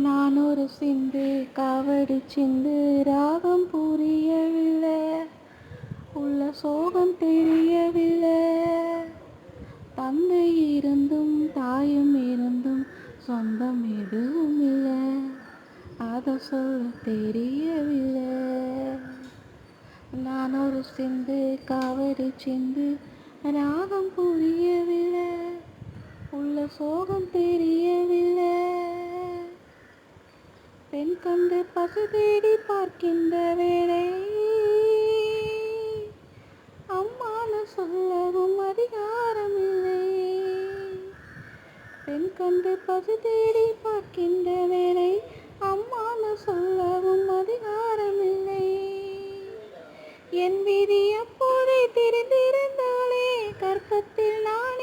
நான் ஒரு சிந்து காவடி சிந்து ராகம் புரியவில்லை, உள்ள சோகம் தெரியவில்லை. தந்தை இருந்தும் தாயும் இருந்தும் சொந்தம் எதுவும் இல்லை, அதை சொல்ல தெரியவில்லை. நான் ஒரு சிந்து காவடி சிந்து ராகம் புரியவில்லை, உள்ள சோகம் தெரியவில்லை. பெண் கண்டு பசு தேடி பார்க்கின்ற வேளை, அம்மானு சொல்லவும் அதிகாரமில்லை. பெண் கண்டு பசு தேடி பார்க்கின்ற வேளை, அம்மானு சொல்லவும் அதிகாரமில்லை. என் விதி அப்போதே தெரிந்திருந்தாலே கற்பத்தில் நான்